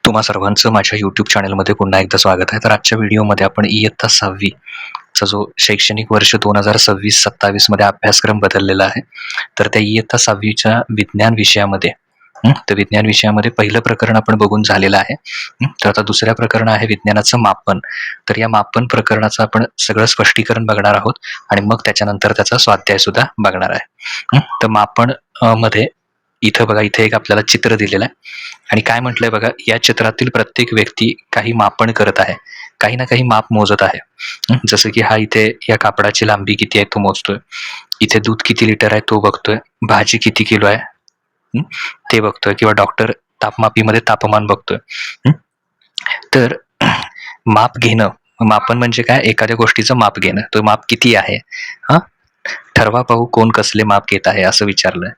तुम्हा सर्वांचं माझ्या यूट्यूब चॅनलमध्ये पुन्हा एकदा स्वागत आहे. तर आजच्या व्हिडिओमध्ये आपण इयत्ता 6वी चा जो शैक्षणिक वर्ष 2026-27 मध्ये अभ्यासक्रम बदललेला आहे. तर त्या इयत्ता 6वीच्या विज्ञान विषयामध्ये तर विज्ञान विषयामध्ये पहिलं प्रकरण आपण बघून झालेलं आहे. तर आता दुसऱ्या प्रकरण आहे विज्ञानाचं मापन. तर या मापन प्रकरणाचं आपण सगळं स्पष्टीकरण बघणार आहोत आणि मग त्याच्यानंतर त्याचा स्वाध्याय सुद्धा बघणार आहे. तर मापन मध्ये इथं बघा, इथे एक आपल्याला चित्र दिलेलं आहे आणि काय म्हटलंय बघा, या चित्रातील प्रत्येक व्यक्ती काही मापन करत आहे, काही ना काही माप मोजत आहे. जसं की हा इथे या कापडाची लांबी किती आहे तो मोजतोय, इथे दूध किती लिटर आहे तो बघतोय, भाजी किती किलो आहे ते बघतोय, किंवा डॉक्टर तापमापीमध्ये तापमान बघतोय. तर माप घेणं, मापन म्हणजे काय, एखाद्या गोष्टीचं माप घेणं. तो माप किती आहे, ठरवा पाहू कोण कसले माप घेत आहे असं विचारलंय.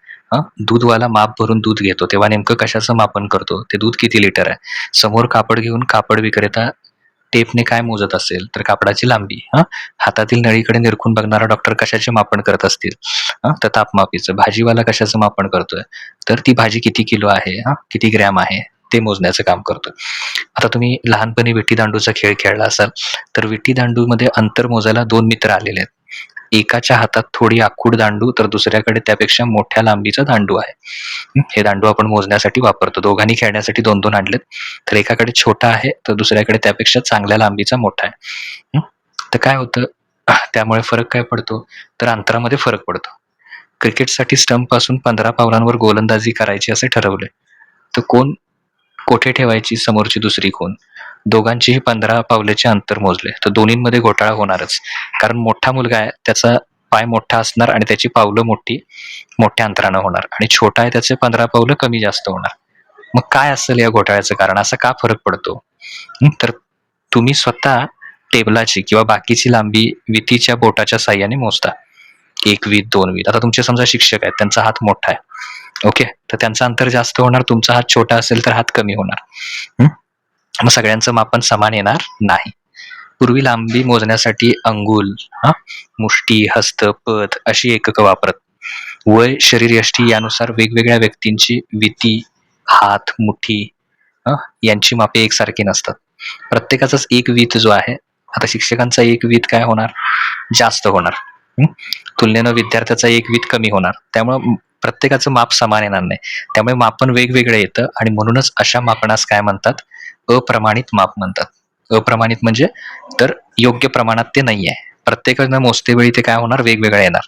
दूधवाला माप भरून दूध घेतो तेव्हा नेमकं कशाचं मापन करतो, ते दूध किती लिटर आहे. समोर कापड घेऊन कापड विक्रेता टेपने काय मोजत असेल, तर कापडाची लांबी. हातातील नळीकडे निरखून बघणारा डॉक्टर कशाचे मापन करत असतील, तर तापमापीचं. भाजीवाला कशाचं मापन करतोय, तर ती भाजी किती किलो आहे, किती ग्रॅम आहे ते मोजण्याचं काम करतोय. आता तुम्ही लहानपणी विटी दांडूचा खेळ खेळला असाल, तर विटी दांडूमध्ये अंतर मोजायला 2 मित्र आलेले आहेत. एकाच्या हातात थोडी आखूड दांडू, तर दुसऱ्याकडे त्यापेक्षा मोठ्या लांबीचा दांडू आहे. हे दांडू आपण मोजण्यासाठी वापरतो. दोघांनी खेळण्यासाठी 2-2 आणलेत, तर एकाकडे छोटा आहे तर दुसऱ्याकडे त्यापेक्षा चांगल्या लांबीचा मोठा आहे. तर काय होतं, त्यामुळे फरक काय पडतो, तर अंतरामध्ये फरक पडतो. क्रिकेटसाठी स्टंप पासून 15 पावलांवर गोलंदाजी करायची असे ठरवले, तर कोण कोठे ठेवायची समोरची दुसरी कोण. दोघांचीही 15 पावलेचे अंतर मोजले, तर दोन्हींमध्ये घोटाळा होणारच. कारण मोठा मुलगा आहे, त्याचा पाय मोठा असणार आणि त्याची पावलं मोठ्या अंतरानं होणार, आणि छोटा आहे त्याचे 15 पावलं कमी जास्त होणार. मग काय असेल या घोटाळ्याचं कारण, असा का फरक पडतो. तर तुम्ही स्वतः टेबलाची किंवा बाकीची लांबी वितीच्या बोटाच्या साह्याने मोजता. 1 वीत, 2 वीत. आता तुमचे समजा शिक्षक आहेत, त्यांचा हात मोठा आहे, ओके, तर त्यांचं अंतर जास्त होणार, तुमचा हात छोटा असेल तर हात कमी होणार. मग सगळ्यांचं मापन समान येणार नाही. पूर्वी लांबी मोजण्यासाठी अंगुल, मुष्टी, हस्त, पद अशी एककं वापरत. वय, शरीरयष्टी यानुसार वेगवेगळ्या व्यक्तींची विती, हात, मुठी यांची मापे एकसारखी नसतात. प्रत्येकाचाच 1 वीत जो आहे, आता शिक्षकांचा 1 वीत काय होणार, जास्त होणार. तुलनेनं विद्यार्थ्याचा 1 वीत कमी होणार. त्यामुळे प्रत्येकाचं माप समान येणार नाही. त्यामुळे मापन वेगवेगळं येतं आणि म्हणूनच अशा मापनास काय म्हणतात, अप्रमाणित माप म्हणतात. अप्रमाणित म्हणजे तर योग्य प्रमाणात ते नाही आहे. प्रत्येकानं मोजतेवेळी ते काय होणार, वेगवेगळं येणार.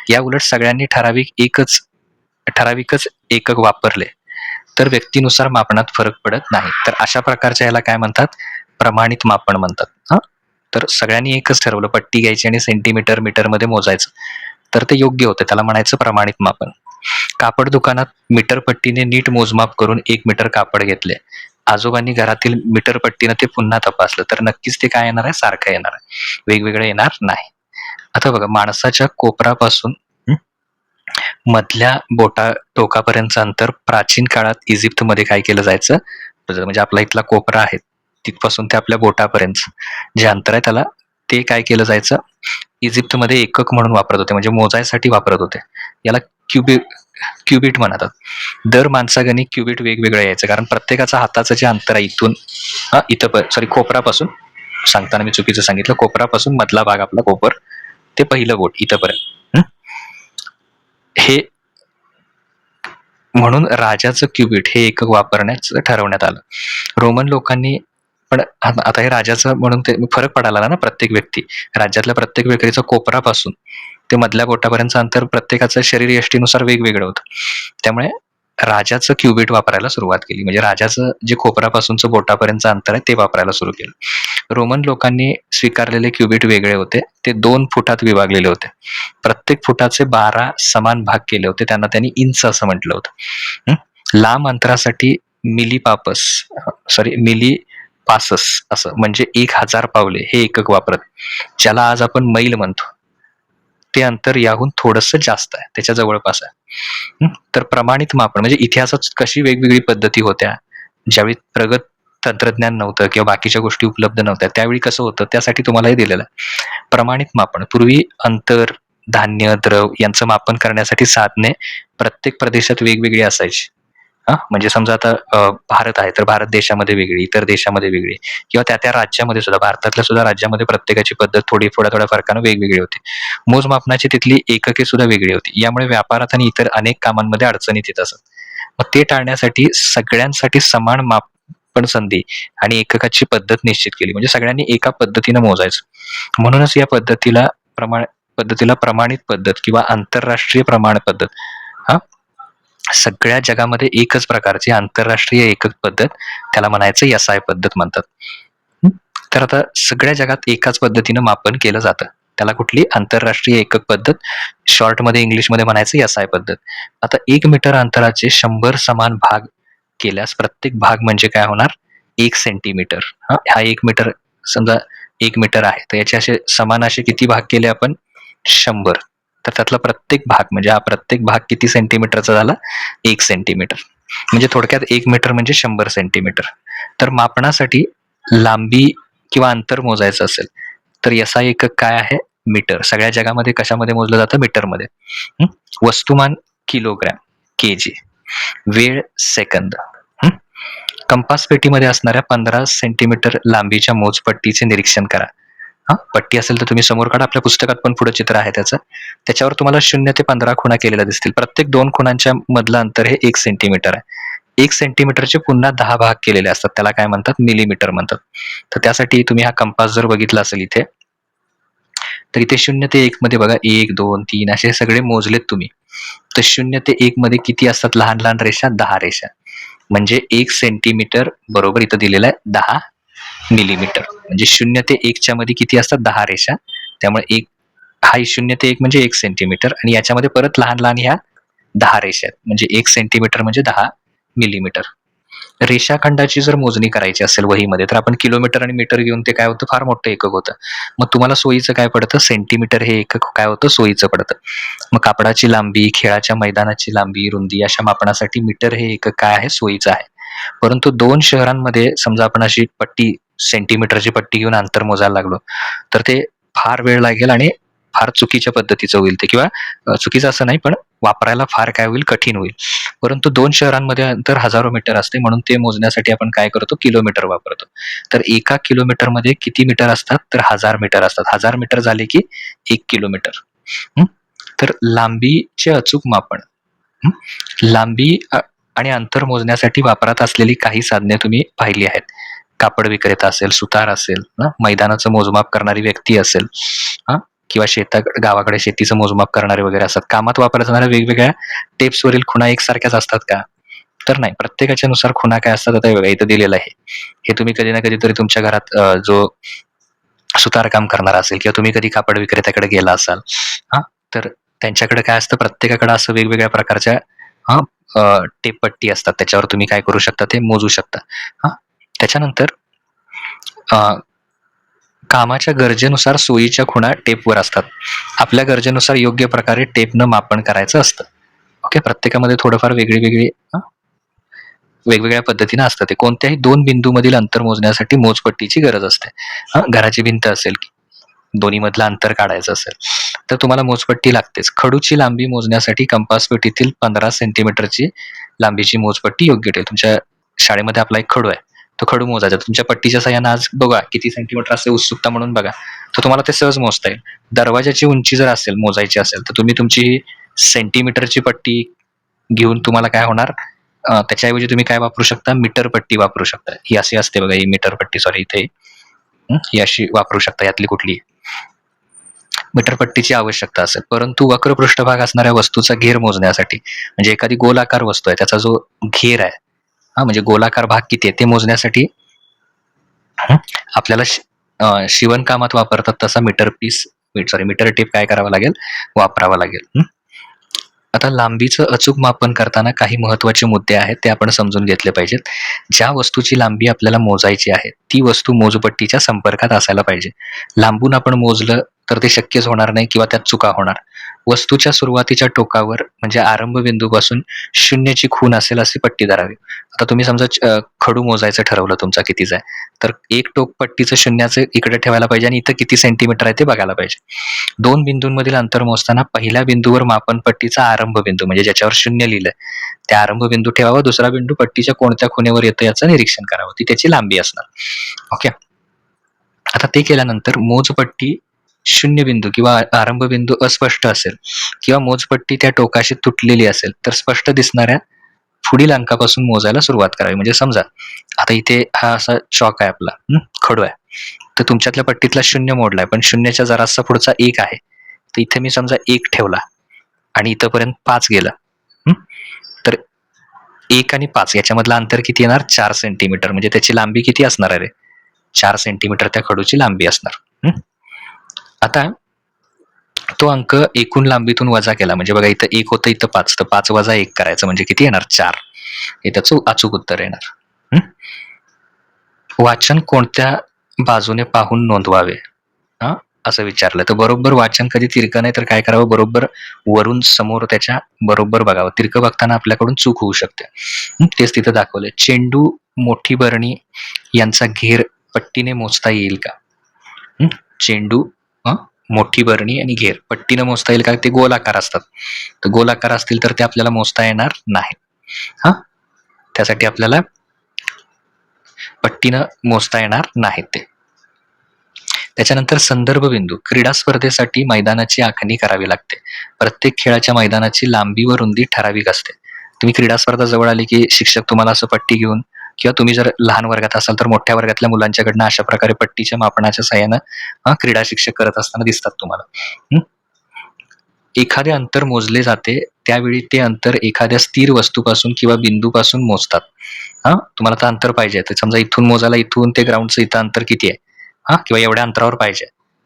या उलट सगळ्यांनी ठराविकच एकक वापरले तर व्यक्तीनुसार मापनात फरक पडत नाही. तर अशा प्रकारच्या याला काय म्हणतात, प्रमाणित मापन म्हणतात. तर सगळ्यांनी एकच ठरवलं, पट्टी घ्यायची आणि सेंटीमीटर मीटरमध्ये मोजायचं, तर ते योग्य होतं, त्याला म्हणायचं प्रमाणित मापन. कापड दुकानात मीटर पट्टीने नीट मोजमाप करून 1 मीटर कापड घेतले. आजोबांनी घरातील मीटर पट्टीनं ते पुन्हा तपासलं, तर नक्कीच ते काय येणार आहे, सारखं येणार आहे, वेगवेगळं येणार नाही. आता बघा, माणसाच्या कोपरापासून मधल्या बोटा टोकापर्यंतचं अंतर प्राचीन काळात इजिप्तमध्ये काय केलं जायचं, म्हणजे आपला इथला कोपरा आहे तिथपासून ते आपल्या बोटापर्यंत जे अंतर आहे त्याला ते काय केलं जायचं, इजिप्तमध्ये एकक म्हणून वापरत होते, म्हणजे मोजायसाठी वापरत होते. याला क्युबिट म्हणतात. दर माणसागणी क्युबिट वेगवेगळं यायचं, कारण प्रत्येकाचा हाताचं जे अंतर आहे इथून कोपरापासून, सांगताना मी चुकीचं सांगितलं, कोपरापासून मधला भाग आपला कोपर ते पहिलं बोट इथपर्यंत, हे म्हणून राजाचं क्युबिट हे एकक वापरण्याचं ठरवण्यात आलं. रोमन लोकांनी पण आता हे राजाचं म्हणून ते फरक पडायला ना, प्रत्येक व्यक्ती, राज्यातल्या प्रत्येक व्यक्तीचं कोपरापासून ते मधल्या बोटापर्यंतचं अंतर प्रत्येकाचं शरीरयष्टीनुसार वेगवेगळं होतं. त्यामुळे राजाचं क्युबिट वापरायला सुरुवात केली, म्हणजे राजाचं जे कोपरापासूनचं बोटापर्यंतचं अंतर आहे ते वापरायला सुरू केलं. रोमन लोकांनी स्वीकारलेले क्युबिट वेगळे होते, ते 2 फुटात विभागलेले होते. प्रत्येक फुटाचे 12 समान भाग केले होते, त्यांना त्यांनी इंच असं म्हटलं होतं. लांब अंतरासाठी मिलीपासस असं, म्हणजे 1000 पावले हे एकक वापरत, ज्याला आज आपण मैल म्हणतो. ते अंतर याहून थोडंसं जास्त आहे, त्याच्या जवळपास आहे. तर प्रमाणित मापन म्हणजे इतिहासात कशी वेगवेगळी पद्धती होत्या, ज्यावेळी प्रगत तंत्रज्ञान नव्हतं किंवा बाकीच्या गोष्टी उपलब्ध नव्हत्या, त्यावेळी कसं होतं त्यासाठी तुम्हाला हे दिलेलं आहे. प्रमाणित मापन, पूर्वी अंतर, धान्य, द्रव यांचं मापन करण्यासाठी साधने प्रत्येक प्रदेशात वेगवेगळी असायची. म्हणजे समजा आता भारत आहे, तर भारत देशामध्ये वेगळी, इतर देशामध्ये वेगळी किंवा त्या राज्यामध्ये सुद्धा भारतातल्या सुद्धा राज्यामध्ये प्रत्येकाची पद्धत थोड्या-थोड्या फरकानं वेगवेगळी होती. मोजमापनाची तिथली एकके सुद्धा वेगळी होती. यामुळे व्यापारात आणि इतर अनेक कामांमध्ये अडचणीत येत असत. मग ते टाळण्यासाठी सगळ्यांसाठी समान मापन संधी आणि एककाची पद्धत निश्चित केली. म्हणजे सगळ्यांनी एका पद्धतीनं मोजायचं. म्हणूनच या पद्धतीला प्रमाणित पद्धत किंवा आंतरराष्ट्रीय प्रमाण पद्धत हां, सगळ्या जगामध्ये एकच प्रकारची आंतरराष्ट्रीय एकक पद्धत त्याला म्हणायचं एस-आय पद्धत म्हणतात. हं. तर आता सगळ्या जगात एकाच पद्धतीनं मापन केलं जातं. त्याला कुठली आंतरराष्ट्रीय एकक पद्धत, शॉर्टमध्ये इंग्लिशमध्ये म्हणायचं एस-आय पद्धत. आता 1 मीटर अंतराचे 100 समान भाग केल्यास प्रत्येक भाग म्हणजे काय होणार? 1 सेंटीमीटर. हा 1 मीटर समजा 1 मीटर आहे. तर याचे असे समान असे किती भाग केले आपण? 100. तर त्यातला प्रत्येक भाग म्हणजे हा प्रत्येक भाग किती सेंटीमीटरचा झाला? 1 सेंटीमीटर. म्हणजे थोडक्यात 1 मीटर म्हणजे 100 सेंटीमीटर. तर मापनासाठी लांबी किंवा अंतर मोजायचं असेल, तर याचा एकक काय आहे? मीटर. सगळ्या जगामध्ये कशामध्ये मोजलं जातं? मीटरमध्ये. वस्तुमान किलोग्रॅम, केजी. वेळ सेकंद. कंपास पेटीमध्ये असणाऱ्या 15 सेंटीमीटर लांबीच्या मोजपट्टीचे निरीक्षण करा. पट्टी असेल तर तुम्ही समोर काढा. आपल्या पुस्तकात पण पुढे चित्र आहे त्याचं. त्याच्यावर तुम्हाला 0 ते 15 खुणा केलेल्या दिसतील. प्रत्येक 2 खुणांच्या मधलं अंतर हे 1 सेंटीमीटर आहे. 1 सेंटीमीटरचे पुन्हा 10 भाग केलेले असतात. त्याला काय म्हणतात? मिलीमीटर म्हणतात. तर त्यासाठी तुम्ही हा कंपास जर बघितला असेल इथे, तर इथे 0 ते 1 मध्ये बघा 1, 2, 3 असे सगळे मोजलेत तुम्ही. तर 0 ते 1 मध्ये किती असतात लहान लहान रेषा? 10 रेषा. म्हणजे 1 सेंटीमीटर बरोबर इथं दिलेलं आहे 10 मिलीमीटर. म्हणजे 0 ते 1 च्या मध्ये किती असतात? 10 रेषा. त्यामुळे 1 हा 0 ते 1 म्हणजे 1 सेंटीमीटर आणि याच्यामध्ये परत लहान लहान ह्या 10 रेषा आहेत. म्हणजे 1 सेंटीमीटर म्हणजे 10 मिलीमीटर. रेषाखंडाची जर मोजणी करायची असेल वहीमध्ये, तर आपण किलोमीटर आणि मीटर घेऊन ते काय होतं? फार मोठं एकक होतं. मग तुम्हाला सोयीचं काय पडतं? सेंटीमीटर हे एकक काय होतं? सोयीचं पडतं. मग कापडाची लांबी, खेळाच्या मैदानाची लांबी, रुंदी अशा मापनासाठी मीटर हे एकक काय आहे? सोयीचं आहे. परंतु 2 शहरांमध्ये समजा आपण अशी पट्टी सेंटीमीटरची पट्टी घेऊन अंतर मोजायला लागलो, तर ते फार वेळ लागेल आणि फार चुकीच्या पद्धतीचं होईल ते किंवा चुकीचं असं नाही, पण वापरायला फार काय होईल? कठीण होईल. परंतु 2 शहरांमध्ये अंतर हजारो मीटर असते म्हणून ते मोजण्यासाठी आपण काय करतो? किलोमीटर वापरतो. तर एका किलोमीटरमध्ये किती मीटर असतात? तर 1000 मीटर असतात. 1000 मीटर झाले की 1 किलोमीटर. तर लांबीचे अचूक मापन. लांबी आणि अंतर मोजण्यासाठी वापरात असलेली काही साधने तुम्ही पाहिली आहेत. कापड विक्रेता असेल, सुतार असेल, मैदानाचं मोजमाप करणारी व्यक्ती असेल, किंवा गावाकडे शेतीचं मोजमाप करणारे वगैरे असतात. कामात वापरल्या जाणाऱ्या वेगवेगळ्या टेप्सवरील खुणा एकसारख्याच असतात का? तर नाही. प्रत्येकाच्या नुसार खुणा काय असतात? आता बघा इथं दिलेलं आहे. हे तुम्ही कधी ना कधीतरी तुमच्या घरात जो सुतारकाम करणारा असेल किंवा तुम्ही कधी कापड विक्रेत्याकडे गेला असाल, तर त्यांच्याकडे काय असतं? प्रत्येकाकडे असं वेगवेगळ्या प्रकारच्या टेप पट्टी असतात. त्याच्यावर तुम्ही काय करू शकता? ते मोजू शकता. त्याच्यानंतर कामाच्या गरजेनुसार सोयीच्या खुणा टेपवर असतात. आपल्या गरजेनुसार योग्य प्रकारे टेपनं मापन करायचं असतं. ओके. प्रत्येकामध्ये थोडंफार वेगवेगळ्या पद्धतीनं असतं ते. कोणत्याही 2 बिंदूमधील अंतर मोजण्यासाठी मोजपट्टीची गरज असते. घराची भिंत असेल, दोन्ही मधलं अंतर काढायचं असेल, तर तुम्हाला मोजपट्टी लागतेच. खडूची लांबी मोजण्यासाठी कंपास पेटीतील 15 सेंटीमीटरची लांबीची मोजपट्टी योग्य ठरेल. तुमच्या शाळेमध्ये आपला एक खडू आहे. तो खडू मोजायचा. तुमच्या पट्टीच्या साहाय्याने आज बघा किती सेंटीमीटर असेल उत्सुकता म्हणून बघा. तर तुम्हाला ते सहज मोजता येईल. दरवाजाची उंची जर असेल, मोजायची असेल, तर तुम्ही तुमची सेंटीमीटरची पट्टी घेऊन तुम्हाला काय होणार? त्याच्याऐवजी तुम्ही काय वापरू शकता? मीटर पट्टी वापरू शकता. ही अशी असते बघा, ही मीटर पट्टी सॉरी इथे ही अशी वापरू शकता यातली कुठली. मीटर पट्टीची आवश्यकता असेल. परंतु वक्र पृष्ठभाग असणाऱ्या वस्तूचा घेर मोजण्यासाठी म्हणजे एखादी गोलाकार वस्तू आहे त्याचा जो घेर आहे, म्हणजे गोलाकार भाग किती आहे ते मोजण्यासाठी आपल्याला शिवणकामात वापरतात तसा मीटर टेप काय करावा लागेल? वापरावा लागेल. आता लांबीचं अचूक मापन करताना काही महत्त्वाचे मुद्दे आहेत ते आपण समजून घेतले पाहिजेत. ज्या वस्तूची लांबी आपल्याला मोजायची आहे, ती वस्तू मोजपट्टीच्या संपर्कात असायला पाहिजे. लांबून आपण मोजलं तर ते शक्यच होणार नाही किंवा त्यात चुका होणार. वस्तूच्या सुरुवातीच्या टोकावर म्हणजे आरंभ बिंदूपासून 0ची खूण असेल अशी पट्टी धरावी. आता तुम्ही समजा खडू मोजायचं ठरवलं तुमचा कितीचा आहे, तर एक टोक पट्टीचं शून्याचं इकडे ठेवायला पाहिजे आणि इथं किती सेंटीमीटर आहे ते बघायला पाहिजे. 2 बिंदूंमधील अंतर मोजताना पहिल्या बिंदूवर मापनपट्टीचा आरंभ बिंदू म्हणजे ज्याच्यावर 0 लिहिलंय, त्या आरंभ बिंदू ठेवावा. दुसरा बिंदू पट्टीच्या कोणत्या खुणेवर येतो याचं निरीक्षण करावं. ती त्याची लांबी असणार. ओके. आता ते केल्यानंतर मोजपट्टी 0 बिंदू किंवा आरंभ बिंदू अस्पष्ट असेल किंवा मोजपट्टी त्या टोकाशी तुटलेली असेल, तर स्पष्ट दिसणाऱ्या पुढील अंकापासून मोजायला सुरुवात करावी. म्हणजे समजा आता इथे हा असा चॉक आहे आपला, खडू आहे. तर तुमच्यातल्या पट्टीतला 0 मोडलाय, पण 0च्या जरासा पुढचा 1 आहे. तर इथे मी समजा 1 ठेवला आणि इथपर्यंत 5 गेलं. तर 1 आणि 5 याच्यामधलं अंतर किती येणार? 4 सेंटीमीटर. म्हणजे त्याची लांबी किती असणार आहे रे? 4 सेंटीमीटर त्या खडूची लांबी असणार. आता तो अंक एकूण लांबीतून वजा केला म्हणजे बघा इथं 1 होतं, इथं 5, तर 5 वजा 1 करायचं म्हणजे किती येणार? 4. हे त्याचं अचूक उत्तर येणार. वाचन कोणत्या बाजूने पाहून नोंदवावे? असं विचारलं तर बरोबर वाचन कधी तिरकं नाही तर काय करावं? बरोबर वरून समोर त्याच्या बरोबर बघावं. तिरकं बघताना आपल्याकडून चूक होऊ शकते. तेच तिथं दाखवलंय. चेंडू, मोठी बरणी यांचा घेर पट्टीने मोजता येईल का? चेंडू, मोठी बरणी आणि घेर पट्टीनं मोजता येईल का? ते गोलाकार असतात. तर गोलाकार असतील तर ते आपल्याला मोजता येणार नाही. त्यासाठी आपल्याला पट्टीनं मोजता येणार नाहीत ते. त्याच्यानंतर संदर्भ बिंदू. क्रीडा स्पर्धेसाठी मैदानाची आखणी करावी लागते. प्रत्येक खेळाच्या मैदानाची लांबी व रुंदी ठराविक असते. तुम्ही क्रीडा स्पर्धा जवळ आली की शिक्षक तुम्हाला असं पट्टी घेऊन किंवा तुम्ही जर लहान वर्गात असाल तर मोठ्या वर्गातल्या मुलांच्याकडनं अशा प्रकारे पट्टीच्या मापनाच्या साहाय्यानं क्रीडा शिक्षक करत असताना दिसतात तुम्हाला. एखादे अंतर मोजले जाते त्यावेळी ते अंतर एखाद्या स्थिर वस्तूपासून किंवा बिंदूपासून मोजतात. तुम्हाला तर अंतर पाहिजे तर समजा इथून मोजायला इथून ते ग्राउंडचं इथं अंतर किती आहे किंवा एवढ्या अंतरावर पाहिजे,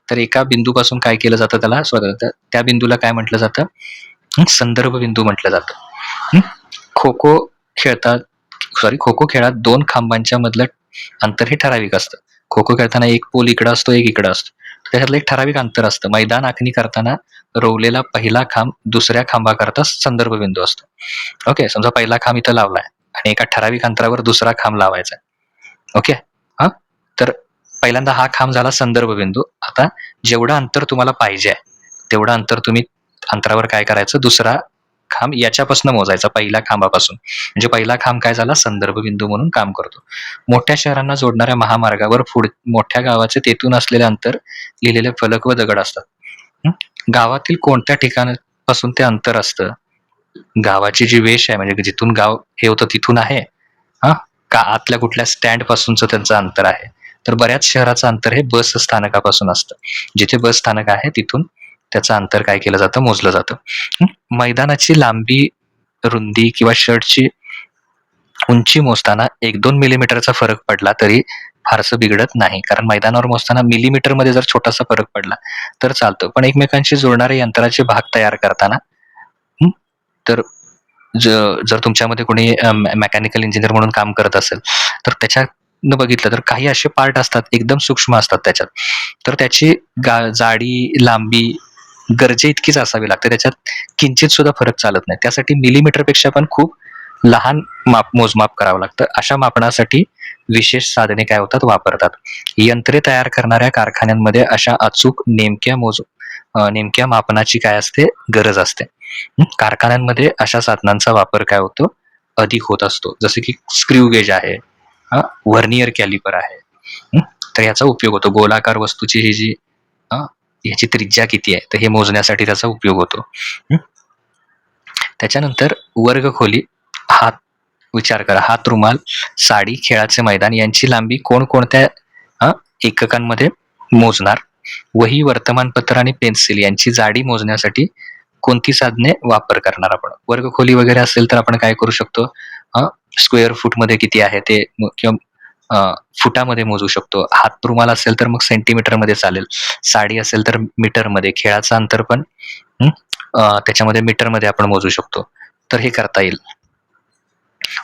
तर एका बिंदूपासून काय केलं जातं? त्याला त्या बिंदूला काय म्हटलं जातं? संदर्भ बिंदू म्हटलं जातं. खो खो खेळात 2 खांबांच्या मधलं अंतर हे ठराविक असतं. खो खो खेळताना एक पोल इकडं असतो, एक इकडं असतो. त्याच्यातलं एक ठराविक अंतर असतं. मैदान आखणी करताना रोवलेला पहिला खांब दुसऱ्या खांबाकरता संदर्भ बिंदू असतो. ओके. समजा पहिला खांब इथं लावलाय आणि एका ठराविक अंतरावर दुसरा खांब लावायचा. ओके. तर पहिल्यांदा हा खांब झाला संदर्भ बिंदू. आता जेवढं अंतर तुम्हाला पाहिजे आहे तेवढं अंतर तुम्ही अंतरावर काय करायचं? दुसरा खांब याच्यापासून मोजायचा, पहिल्या खांबापासून. म्हणजे पहिला खांब काय झाला? संदर्भ बिंदू म्हणून काम करतो. मोठ्या शहरांना जोडणाऱ्या महामार्गावर मोठ्या गावाचे तेथून असलेले अंतर लिहिलेले फलक व दगड असतात. गावातील कोणत्या ठिकाणापासून ते अंतर असतं? गावाची जी वेश आहे म्हणजे जिथून गाव हे होतं तिथून आहे का आतल्या कुठल्या स्टँड पासूनच त्यांचं अंतर आहे? तर बऱ्याच शहराचं अंतर हे बस स्थानकापासून असतं. जिथे बस स्थानक आहे तिथून त्याचं अंतर काय केलं जातं? मोजलं जातं. मैदानाची लांबी, रुंदी किंवा शर्टची उंची मोजताना 1-2 मिलीमीटरचा फरक पडला तरी फारसं बिघडत नाही. कारण मैदानावर मोजताना मिलीमीटरमध्ये जर छोटासा फरक पडला तर चालतं. पण एकमेकांशी जोडणारे यंत्राचे भाग तयार करताना तर जर तुमच्यामध्ये कोणी मेकॅनिकल इंजिनियर म्हणून काम करत असेल तर त्याच्यातनं बघितलं तर काही असे पार्ट असतात एकदम सूक्ष्म असतात त्याच्यात. तर त्याची जाडी, लांबी गरजे इतकीच असावी लागते. त्याच्यात किंचित सुद्धा फरक चालत नाही. त्यासाठी मिलीमीटरपेक्षा पण खूप लहान मोजमाप करावं लागतं. अशा मापनासाठी विशेष साधने काय होतात? वापरतात. यंत्रे तयार करणाऱ्या कारखान्यांमध्ये अशा अचूक नेमक्या मापनाची काय असते? गरज असते. कारखान्यांमध्ये अशा साधनांचा वापर काय होतो? अधिक होत असतो. जसे की स्क्रू गेज आहे, व्हर्नियर कॅलिपर आहे. तर याचा उपयोग होतो. गोलाकार वस्तूची ही जी याची त्रिज्या किती आहे तर हे मोजण्यासाठी त्याचा उपयोग होतो. त्याच्यानंतर वर्गखोली, हात विचार करा, हात रुमाल, साडी, खेळाचे मैदान यांची लांबी कोणकोणत्या एककांमध्ये मोजणार? वही, वर्तमानपत्र आणि पेन्सिल यांची जाडी मोजण्यासाठी कोणती साधने वापर करणार आपण? वर्गखोली वगैरे असेल तर आपण काय करू शकतो? स्क्वेअर फूटमध्ये किती आहे ते किंवा फुटामध्ये मोजू शकतो. हात रुमाल असेल तर मग सेंटीमीटरमध्ये चालेल. साडी असेल तर मीटरमध्ये. खेळाचं अंतर पण त्याच्यामध्ये मीटरमध्ये आपण मोजू शकतो. तर हे करता येईल.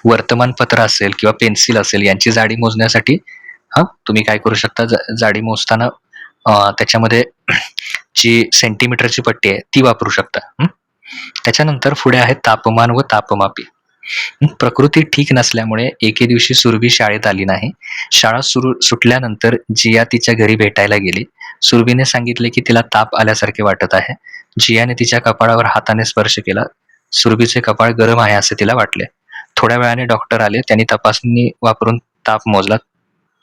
वर्तमानपत्र असेल किंवा पेन्सिल असेल यांची जाडी मोजण्यासाठी तुम्ही काय करू शकता? जाडी मोजताना त्याच्यामध्ये जी सेंटीमीटरची पट्टी आहे ती वापरू शकता. त्याच्यानंतर पुढे आहे तापमान व तापमापी. प्रकृती ठीक नसल्यामुळे एके दिवशी सुरभी शाळेत आली नाही. शाळा सुटल्यानंतर जिया तिच्या घरी भेटायला गेली. सुरभीने सांगितले की तिला ताप आल्यासारखे वाटत आहे. जियाने तिच्या कपाळावर हाताने स्पर्श केला. सुरभीचे कपाळ गरम आहे असे तिला वाटले. थोड्या वेळाने डॉक्टर आले. त्यांनी तपासणी वापरून ताप मोजला.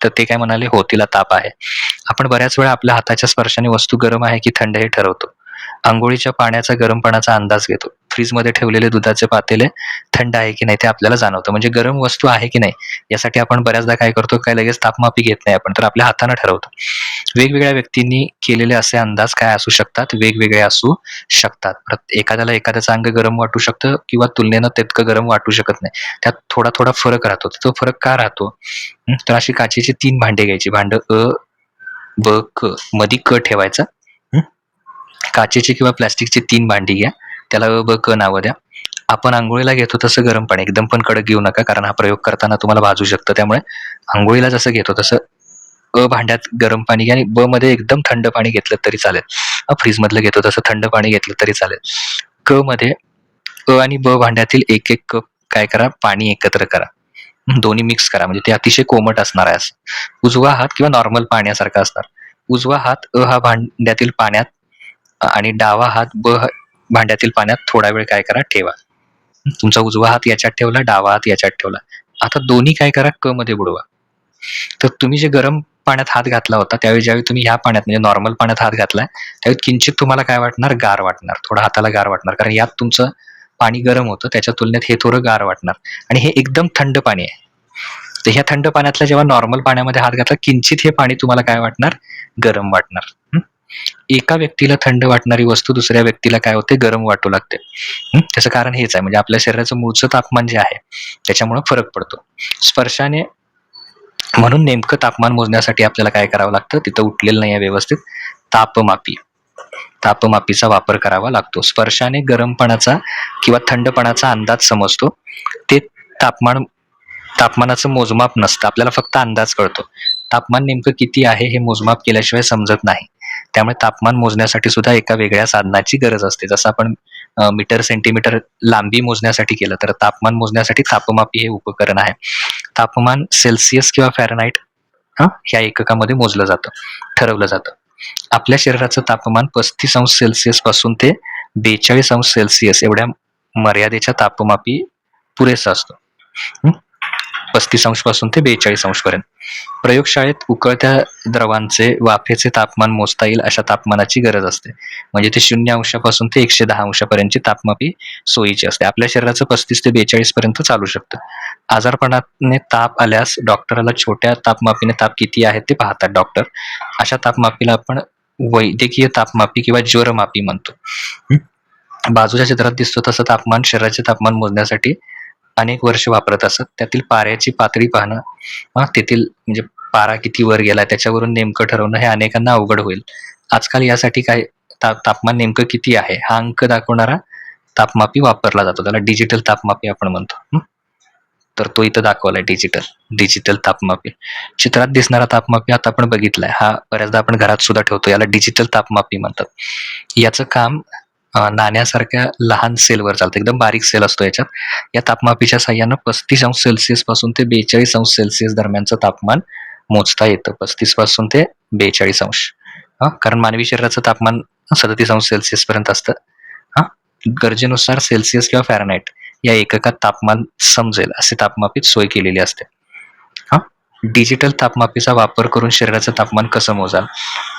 तर ते काय म्हणाले, "हो, तिला ताप आहे." आपण बऱ्याच वेळा आपल्या हाताच्या स्पर्शाने वस्तू गरम आहे की थंड हे ठरवतो. अंघोळीच्या पाण्याचा गरमपणाचा अंदाज घेतो. फ्रीजमध्ये ठेवलेले दुधाचे पातेले थंड आहे की नाही ते आपल्याला जाणवतं. म्हणजे गरम वस्तू आहे की नाही यासाठी आपण बऱ्याचदा काय करतो, काय लगेच तापमापी घेत नाही आपण, तर आपल्या हातानं ठरवतो. वेगवेगळ्या व्यक्तींनी केलेले असे अंदाज काय असू शकतात, वेगवेगळे असू शकतात. एखाद्याला एखाद्याचं अंग गरम वाटू शकतं किंवा तुलनेनं तितकं गरम वाटू शकत नाही. त्यात थोडा फरक राहतो. तो फरक का राहतो? तर अशी काचेची 3 भांडे घ्यायची. भांडं अ, ब, क. मधी क ठेवायचा. काचेची किंवा प्लास्टिकची 3 भांडी घ्या. त्याला अ, ब, क नावं द्या. आपण अंघोळीला घेतो तसं गरम पाणी, एकदम पण कडक घेऊ नका, कारण हा प्रयोग करताना तुम्हाला भाजू शकतं. त्यामुळे अंघोळीला जसं घेतो तसं भांड्यात गरम पाणी घ्या आणि मध्ये एकदम थंड पाणी घेतलं तरी चालेल. फ्रीजमधलं घेतो तसं थंड पाणी घेतलं तरी चालेल. मध्ये आणि भांड्यातील 1-1 कप काय करा, पाणी एकत्र करा. दोन्ही मिक्स करा, म्हणजे ते अतिशय कोमट असणार आहे असं. उजवा हात किंवा नॉर्मल पाण्यासारखा असणार. उजवा हात हा भांड्यातील पाण्यात आणि डावा हात भांड्यातील पाण्यात थोडा वेळ काय करा, ठेवा. तुमचा उजवा हात याच्यात ठेवला, डावा हात याच्यात ठेवला. आता दोन्ही काय करा, मध्ये बुडवा. तर तुम्ही जे गरम पाण्यात हात घातला होता, त्यावेळी ज्यावेळी तुम्ही ह्या पाण्यात म्हणजे नॉर्मल पाण्यात हात घातलाय, त्यावेळी किंचित तुम्हाला काय वाटणार, गार वाटणार. थोडं हाताला गार वाटणार. कारण यात तुमचं पाणी गरम होतं, त्याच्या तुलनेत हे थोडं गार वाटणार आणि हे एकदम थंड पाणी आहे. तर ह्या थंड पाण्यातल्या जेव्हा नॉर्मल पाण्यामध्ये हात घातला, किंचित हे पाणी तुम्हाला काय वाटणार, गरम वाटणार. एका व्यक्तीला थंड वाटणारी वस्तू दुसऱ्या व्यक्तीला काय होते, गरम वाटू लागते. त्याचं कारण हेच आहे, म्हणजे आपल्या शरीराचं मूळचं तापमान जे आहे त्याच्यामुळे फरक पडतो. स्पर्शाने म्हणून नेमकं तापमान मोजण्यासाठी आपल्याला काय करावं लागतं, तिथं उठलेलं नाही आहे व्यवस्थित, तापमापीचा वापर करावा लागतो. स्पर्शाने गरमपणाचा किंवा थंडपणाचा अंदाज समजतो. ते तापमानाचं मोजमाप नसतं, आपल्याला फक्त अंदाज कळतो. तापमान नेमकं किती आहे हे मोजमाप केल्याशिवाय समजत नाही. त्यामुळे तापमान मोजण्यासाठी सुद्धा एका वेगळ्या साधनाची गरज असते. जसं आपण मीटर, सेंटीमीटर लांबी मोजण्यासाठी केलं, तर तापमान मोजण्यासाठी तापमापी हे उपकरण आहे. तापमान सेल्सिअस किंवा फॅरनहाइट ह्या एककामध्ये मोजलं जातं, ठरवलं जातं. आपल्या शरीराचं तापमान 35° पासून ते 42° एवढ्या मर्यादेच्या तापमापी पुरेसं असतं. 35° पासून ते 42° पर्यंत. प्रयोगशाळेत उकळत्या द्रवांचे वाफेचे तापमान मोजता येईल अशा तापमानाची गरज असते. म्हणजे ते 0° पासून ते 110° पर्यंतची तापमापी सोयीची असते. आपल्या शरीराचं 35 ते 42 पर्यंत चालू शकतं. आजारपणाने ताप आल्यास डॉक्टरला छोट्या तापमापीने ताप किती आहे ते पाहतात डॉक्टर. अशा तापमापीला आपण वैद्यकीय तापमापी किंवा ज्वरमापी म्हणतो. बाजूच्या चित्रात दिसतो तसं तापमान, शरीराचे तापमान मोजण्यासाठी अनेक वर्ष वापरत असत. त्यातील पाऱ्याची पातळी पाहणं, तेथील म्हणजे पारा किती वर गेला त्याच्यावरून नेमकं ठरवणं हे अनेकांना अवघड होईल. आजकाल यासाठी काय तापमान नेमकं किती आहे हा अंक दाखवणारा तापमापी वापरला जातो. त्याला डिजिटल तापमापी आपण म्हणतो. तर तो इथं दाखवलाय डिजिटल तापमापी. चित्रात दिसणारा तापमापी आता आपण बघितलाय, हा बऱ्याचदा आपण घरात सुद्धा ठेवतो. याला डिजिटल तापमापी म्हणतात. याचं काम नाण्यासारख्या लहान सेलवर चालतं, एकदम बारीक सेल असतो याच्यात. या तापमापीच्या साह्यानं 35° पासून ते 42° दरम्यानचं तापमान मोजता येतं. 35 पासून ते 42°. कारण मानवी शरीराचं तापमान 37° पर्यंत असतं. गरजेनुसार सेल्सिअस किंवा फॅरनहाइट या एककात तापमान समजेल असे तापमापीत सोय केलेली असते. डिजिटल तापमापीचा वापर करून शरीराचं तापमान कसं मोजाल,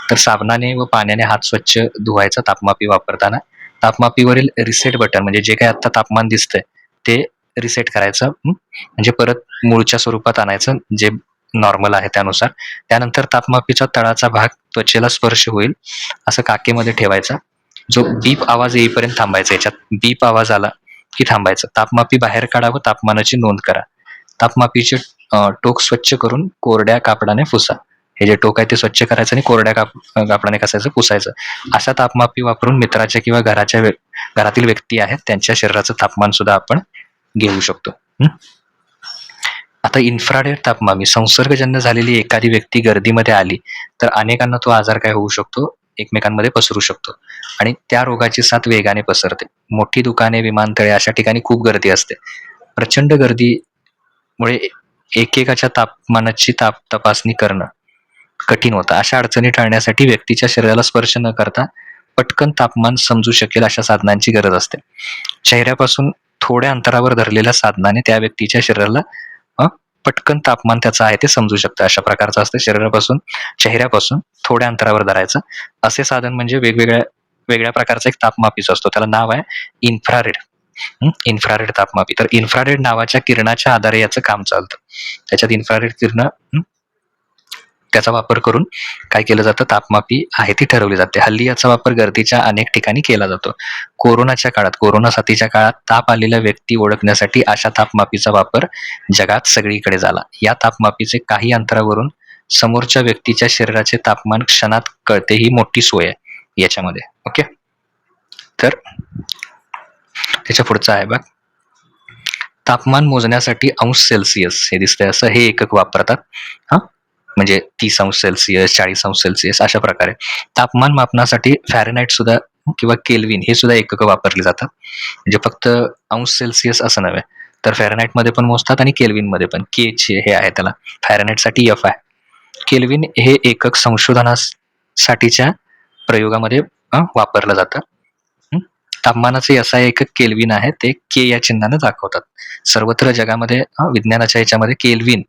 तर साबणाने व पाण्याने हात स्वच्छ धुवायचा तापमापी वापरताना. तापमापीवरील रिसेट बटन, म्हणजे जे काही आता तापमान दिसतंय ते रिसेट करायचं, म्हणजे परत मूळच्या स्वरूपात आणायचं जे नॉर्मल आहे त्यानुसार. त्यानंतर तापमापीचा तळाचा भाग त्वचेला स्पर्श होईल असं काकेमध्ये ठेवायचा. जो बीप आवाज येईपर्यंत थांबायचा. याच्यात बीप आवाज आला की थांबायचं. तापमापी बाहेर काढा व तापमानाची नोंद करा. तापमापीचे टोक स्वच्छ करून कोरड्या कापडाने पुसा. हे जे टोक आहे ते स्वच्छ करायचं आणि कोरड्या कापडाने कसायचं, पुसायचं. अशा तापमापी वापरून मित्राच्या किंवा घरातील व्यक्ती आहेत त्यांच्या शरीराचं तापमान सुद्धा आपण घेऊ शकतो. आता इन्फ्रारेड तापमापी, संसर्गजन्य झालेली एखादी व्यक्ती गर्दीमध्ये आली तर अनेकांना तो आजार काय होऊ शकतो, एकमेकांमध्ये पसरू शकतो आणि त्या रोगाची साथ वेगाने पसरते. मोठी दुकाने, विमानतळे अशा ठिकाणी खूप गर्दी असते. प्रचंड गर्दीमुळे एकेकाच्या तापमानाची तपासणी करणं कठीण होतं. अशा अडचणी टाळण्यासाठी व्यक्तीच्या शरीराला स्पर्श न करता पटकन तापमान समजू शकेल अशा साधनांची गरज असते. चेहऱ्यापासून थोड्या अंतरावर धरलेल्या साधनाने त्या व्यक्तीच्या शरीराला पटकन तापमान त्याचं आहे ते समजू शकतं. अशा प्रकारचं असतं. चेहऱ्यापासून थोड्या अंतरावर धरायचं. असे साधन म्हणजे वेगळ्या प्रकारचा एक तापमापीच असतो. त्याला नाव आहे इन्फ्रारेड. इन्फ्रारेड तापमापी. तर इन्फ्रारेड नावाच्या किरणाच्या आधारे याचं काम चालतं. त्याच्यात इन्फ्रारेड किरण त्याचा वापर करून काय केलं जातं, तापमापी आहे ती ठरवली जाते. हल्ली याचा वापर गर्दीच्या अनेक ठिकाणी केला जातो. कोरोना साथीच्या काळात ताप आलेल्या व्यक्ती ओळखण्यासाठी अशा तापमापीचा वापर जगात सगळीकडे झाला. या तापमापीचे काही अंतरावरून समोरच्या व्यक्तीच्या शरीराचे तापमान क्षणात कळते, ही मोठी सोय आहे याच्यामध्ये. ओके, तर त्याच्या पुढचं आहे बघ, तापमान मोजण्यासाठी अंश सेल्सिअस हे दिसतंय असं हे एकक वापरतात. म्हणजे 30°C, 40°C अशा प्रकारे. तापमान मापनासाठी फॅरेनहाइट सुद्धा किंवा केल्विन हे सुद्धा एककं वापरली जातात. म्हणजे फक्त अंश सेल्सिअस असं नव्हे, तर फॅरेनहाइटमध्ये पण मोजतात आणि केल्विनमध्ये पण. के हे आहे त्याला. फॅरेनहाइटसाठी F आहे. केल्विन हे एकक संशोधनासाठीच्या प्रयोगामध्ये वापरलं जातं. तापमानाचे SI एकक केल्विन आहे, ते के या चिन्हाने दाखवतात. सर्वत्र जगामध्ये विज्ञानाच्या याच्यामध्ये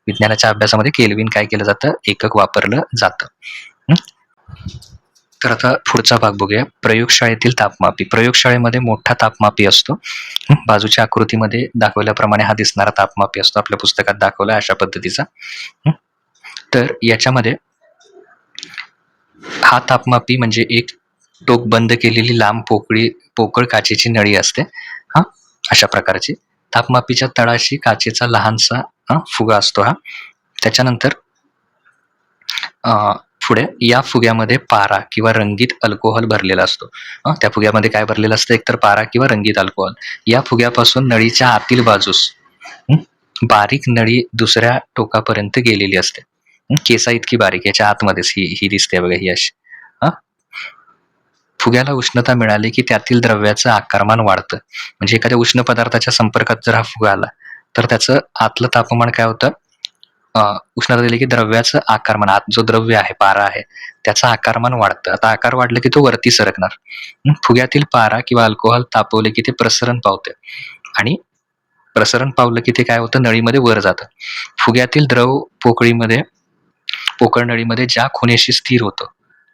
विज्ञानाच्या अभ्यासामध्ये केल्विन काय केलं जातं, एकक वापरलं जातं. तर आता पुढचा भाग बघूया, प्रयोगशाळेतील तापमापी. प्रयोगशाळेमध्ये मोठा तापमापी असतो. बाजूच्या आकृतीमध्ये दाखवल्याप्रमाणे हा दिसणारा तापमापी असतो. आपल्या पुस्तकात दाखवला अशा पद्धतीचा. तर याच्यामध्ये हा तापमापी म्हणजे एक टोक बंद केलेली लांब पोकळ काचेची नळी असते. अशा प्रकारची. तापमापीच्या तळाशी काचेचा लहानसा फुगा असतो. त्याच्यानंतर पुढे या फुग्यामध्ये पारा किंवा रंगीत अल्कोहोल भरलेला असतो. त्या फुग्यामध्ये काय भरलेलं असतं, एकतर पारा किंवा रंगीत अल्कोहोल. या फुग्यापासून नळीच्या आतील बाजूस बारीक नळी दुसऱ्या टोकापर्यंत गेलेली असते. केसा इतकी बारीक, याच्या आतमध्येच ही दिसते बघा, ही अशी. फुग्याला उष्णता मिळाली की त्यातील द्रव्याचं आकारमान वाढतं. म्हणजे एखाद्या उष्ण पदार्थाच्या संपर्कात जर हा फुगा आला तर त्याचं आतलं तापमान काय होतं, उष्णता दिली की द्रव्याचं आकारमान, आत जो द्रव्य आहे, पारा आहे, त्याचं आकारमान वाढतं. आता आकार वाढलं की तो वरती सरकणार. फुग्यातील पारा किंवा अल्कोहोल तापवले की ते प्रसरण पावते आणि प्रसरण पावलं की ते काय होतं, नळीमध्ये वर जातं. फुग्यातील द्रव पोकळ नळीमध्ये ज्या खुणेशी स्थिर होतं,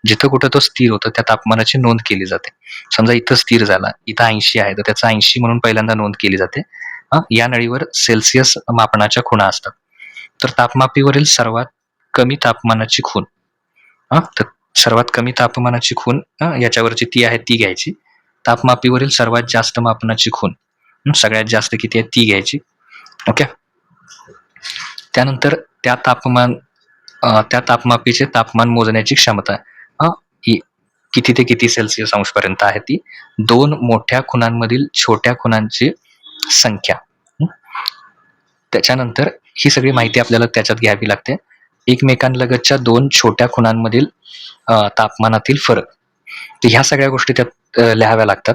जिथं कुठं तो स्थिर होतं त्या तापमानाची नोंद केली जाते. समजा इथं स्थिर झाला, इथं 80 आहे तर त्याचं 80 म्हणून पहिल्यांदा नोंद केली जाते. या नळीवर सेल्सिअस मापनाच्या खुणा असतात. तर तापमापीवरील सर्वात कमी तापमानाची खूण, तर सर्वात कमी तापमानाची खूण याच्यावरची ती आहे ती घ्यायची. तापमापीवरील सर्वात जास्त मापनाची खूण, सगळ्यात जास्त किती आहे ती घ्यायची. ओके. त्यानंतर त्या तापमापीचे तापमान मोजण्याची क्षमता ही किती ते किती सेल्सिअस अंशपर्यंत आहे ती. 2 मोठ्या खुणांमधील छोट्या खुणांची संख्या. त्याच्यानंतर ही सगळी माहिती आपल्याला त्याच्यात घ्यावी लागते. एकमेकांलगतच्या 2 छोट्या खुणांमधील तापमानातील फरक, तर ह्या सगळ्या गोष्टी त्यात लिहाव्या लागतात.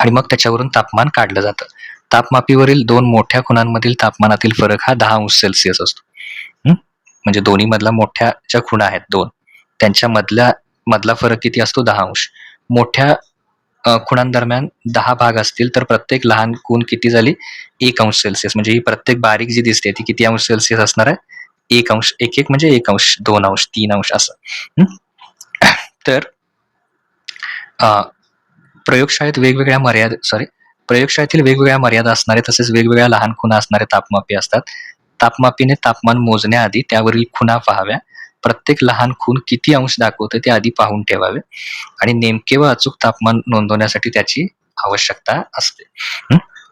आणि मग त्याच्यावरून तापमान काढलं जातं. तापमापीवरील 2 मोठ्या खुणांमधील तापमानातील फरक हा 10°C असतो. म्हणजे दोन्ही मधला मोठ्या ज्या खुणा आहेत 2, त्यांच्या मधला फरक किती असतो, 10°. मोठ्या खुणांदरम्यान 10 भाग असतील तर प्रत्येक लहान खूण किती झाली, 1°C. म्हणजे ही प्रत्येक बारीक जी दिसते ती किती अंश असणार आहे, 1°. एक म्हणजे 1°, 2°, 3° असं. तर प्रयोगशाळेतील वेगवेगळ्या मर्यादा असणारे तसेच वेगवेगळ्या लहान खुणा असणारे तापमापी असतात. तापमापीने तापमान मोजण्याआधी त्यावरील खुणा पाहाव्या. प्रत्येक लहान खूण किती अंश दाखवते ते आधी पाहून ठेवावे आणि नेमके व अचूक तापमान नोंदवण्यासाठी त्याची आवश्यकता असते.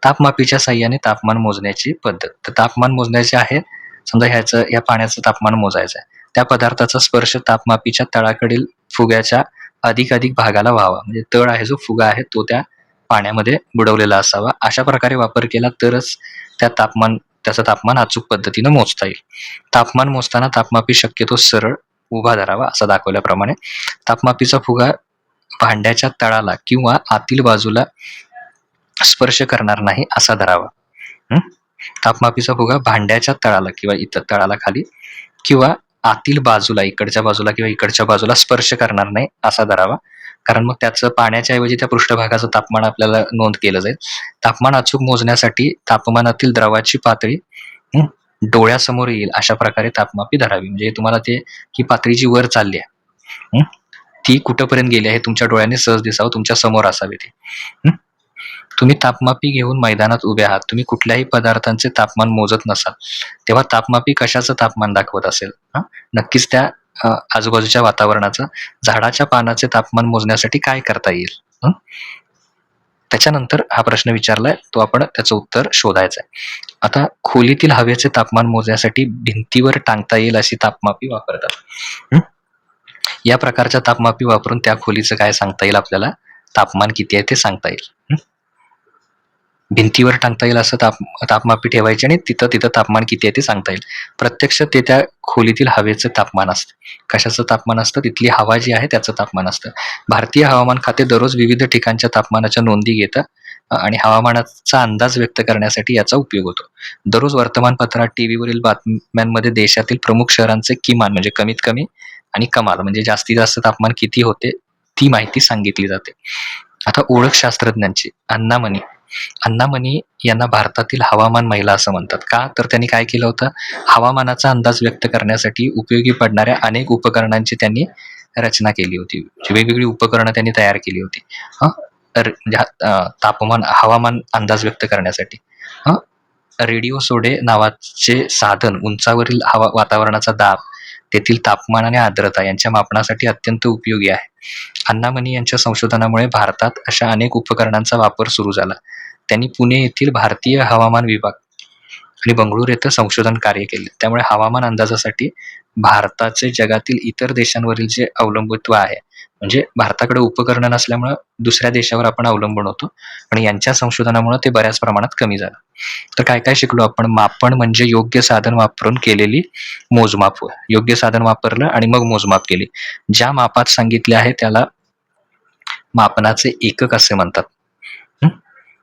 तापमापीच्या साह्याने तापमान मोजण्याची पद्धत. तर तापमान मोजण्याचे आहे, समजा ह्या पाण्याचं तापमान मोजायचं आहे, त्या पदार्थाचा स्पर्श तापमापीच्या तळाकडील फुग्याच्या अधिक भागाला व्हावा. म्हणजे तळ आहे, जो फुगा आहे तो त्या पाण्यामध्ये बुडवलेला असावा. अशा प्रकारे वापर केला तरच त्याचं तापमान अचूक पद्धतीनं मोजता येईल. तापमान मोजताना तापमापी शक्यतो सरळ उभा धरावा, असं दाखवल्याप्रमाणे. तापमापीचा फुगा भांड्याच्या तळाला किंवा आतील बाजूला स्पर्श करणार नाही असा धरावा. हं? तापमापीचा फुगा भांड्याच्या तळाला किंवा इतर तळाला खाली किंवा आतील बाजूला, इकडच्या बाजूला किंवा इकडच्या बाजूला स्पर्श करणार नाही असा धरावा. कारण मग त्याचं पाण्याच्या ऐवजी त्या पृष्ठभागाचं तापमान आपल्याला नोंद केलं जाईल. तापमान अचूक मोजण्यासाठी तापमानातील द्रवाची पातळी हं, डोळ्यासमोर येईल अशा प्रकारे तापमापी धरावी. म्हणजे तुम्हाला ही पातळी जी वर चालली आहे, ती कुठपर्यंत गेली आहे तुमच्या डोळ्याने सहज दिसावं, तुमच्या समोर असावी ती. तुम्ही तापमापी घेऊन मैदानात उभे आहात. तुम्ही कुठल्याही पदार्थांचे तापमान मोजत नसाल, तेव्हा तापमापी कशाचं तापमान दाखवत असेल? नक्कीच त्या आजूबाजूच्या वातावरणाचं, झाडाच्या पानाचे तापमान मोजण्यासाठी काय करता येईल? त्याच्यानंतर हा प्रश्न विचारलाय, तो आपण त्याचं उत्तर शोधायचं आहे. आता खोलीतील हवेचे तापमान मोजण्यासाठी भिंतीवर टांगता येईल अशी तापमापी वापरतात. या प्रकारच्या तापमापी वापरून त्या खोलीचं काय सांगता येईल आपल्याला? तापमान किती आहे ते सांगता येईल. भिंतीवर टांगता येईल असं तापमापी ठेवायची आणि तिथं तापमान किती आहे ते सांगता येईल. प्रत्यक्ष ते त्या खोलीतील हवेचं तापमान असतं. कशाचं तापमान असतं? तिथली हवा जी आहे त्याचं तापमान असतं. भारतीय हवामान खाते दररोज विविध ठिकाणच्या तापमानाच्या नोंदी घेतं आणि हवामानाचा अंदाज व्यक्त करण्यासाठी याचा उपयोग होतो. दररोज वर्तमानपत्रात, टीव्हीवरील बातम्यांमध्ये देशातील प्रमुख शहरांचे किमान म्हणजे कमीत कमी आणि कमाल म्हणजे जास्तीत जास्त तापमान किती होते ती माहिती सांगितली जाते. आता ओळख शास्त्रज्ञांची अण्णा मनी यांना भारतातील हवामान महिला असं म्हणतात. का? तर त्यांनी काय केलं होतं? हवामानाचा अंदाज व्यक्त करण्यासाठी उपयोगी पडणाऱ्या अनेक उपकरणांची त्यांनी रचना केली होती. वेगवेगळी उपकरणं त्यांनी तयार केली होती. हवामान अंदाज व्यक्त करण्यासाठी. रेडिओ सोडे नावाचे साधन उंचावरील वातावरणाचा दाब, तेथील तापमान आणि आर्द्रता यांच्या मापनासाठी अत्यंत उपयोगी आहे. अण्णा मनी यांच्या संशोधनामुळे भारतात अशा अनेक उपकरणांचा वापर सुरू झाला. त्यांनी पुणे येथील भारतीय हवामान विभाग आणि बंगळुरू येथे संशोधन कार्य केले. त्यामुळे हवामान अंदाजासाठी भारताचे जगातील इतर देशांवरील जे अवलंबित्व आहे, म्हणजे भारताकडे उपकरणं नसल्यामुळं दुसऱ्या देशावर आपण अवलंबून होतो आणि यांच्या संशोधनामुळे ते बऱ्याच प्रमाणात कमी झालं. तर काय काय शिकलो आपण? मापन म्हणजे योग्य साधन वापरून केलेली मोजमाप. योग्य साधन वापरलं आणि मग मोजमाप केली. ज्या मापात सांगितले आहे त्याला मापनाचे एकक असे म्हणतात.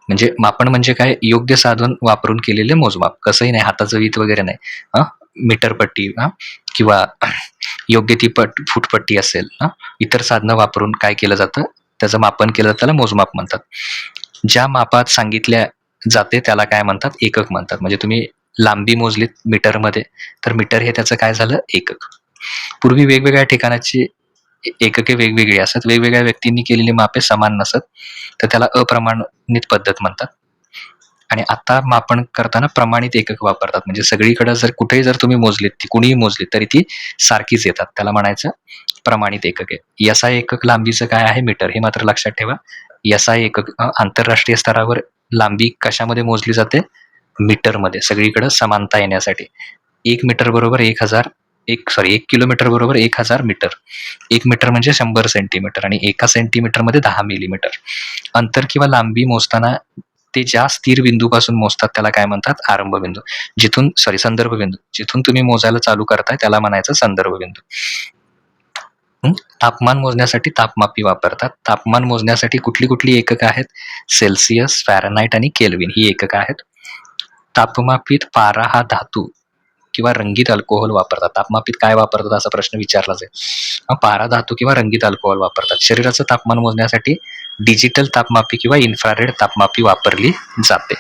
म्हणजे मापन म्हणजे काय? योग्य साधन वापरून केलेले मोजमाप. कसंही नाही, हाताचं वीत वगैरे नाही. मीटरपट्टी किंवा योग्य ती फुटपट्टी असेल, इतर साधनं वापरून काय केलं जातं? त्याचं मापन केलं जातं, त्याला मोजमाप म्हणतात. ज्या मापात सांगितल्या जाते त्याला काय म्हणतात? एकक म्हणतात. म्हणजे तुम्ही लांबी मोजलीत मीटरमध्ये, तर मीटर हे त्याचं काय झालं? एकक. पूर्वी वेगवेगळ्या ठिकाणाची एकके वेगवेगळी असत, वेगवेगळ्या व्यक्तींनी केलेली मापे समान नसत, तर त्याला अप्रमाणित पद्धत म्हणतात. आणि आता मापन करताना प्रमाणित एकक वापरतात. म्हणजे सगळीकडे जर कुठेही जर तुम्ही मोजलीत, ती कुणीही मोजलीत तरी ती सारखीच येतात. त्याला म्हणायचं प्रमाणित एकक आहे. SI एकक लांबीचं काय आहे? मीटर. हे मात्र लक्षात ठेवा. SI एकक आंतरराष्ट्रीय स्तरावर लांबी कशामध्ये मोजली जाते? मीटरमध्ये. सगळीकडे समानता येण्यासाठी. 1 मीटर बरोबर 1 किलोमीटर बरोबर 1000 मीटर. 1 मीटर म्हणजे 100 सेंटीमीटर आणि 1 सेंटीमीटरमध्ये 10 मिलीमीटर. अंतर किंवा लांबी मोजताना ते ज्या स्थिर बिंदूपासून मोजतात त्याला काय म्हणतात? आरंभ बिंदू. संदर्भ बिंदू. जिथून तुम्ही मोजायला चालू करताय त्याला म्हणायचं संदर्भ बिंदू. तापमान मोजण्यासाठी तापमापी वापरतात. तापमान मोजण्यासाठी कुठली एकक आहेत? सेल्सिअस, फॅरनहाइट आणि केल्विन ही एकक आहेत. तापमापीत पारा हा धातू किंवा रंगीत अल्कोहोल वापरतात. तापमापीत काय वापरतात असा प्रश्न विचारला जाईल. पारा धातू किंवा रंगीत अल्कोहोल वापरतात. शरीराचं तापमान मोजण्यासाठी डिजिटल तापमापी किंवा इन्फ्रारेड तापमापी वापरली जाते.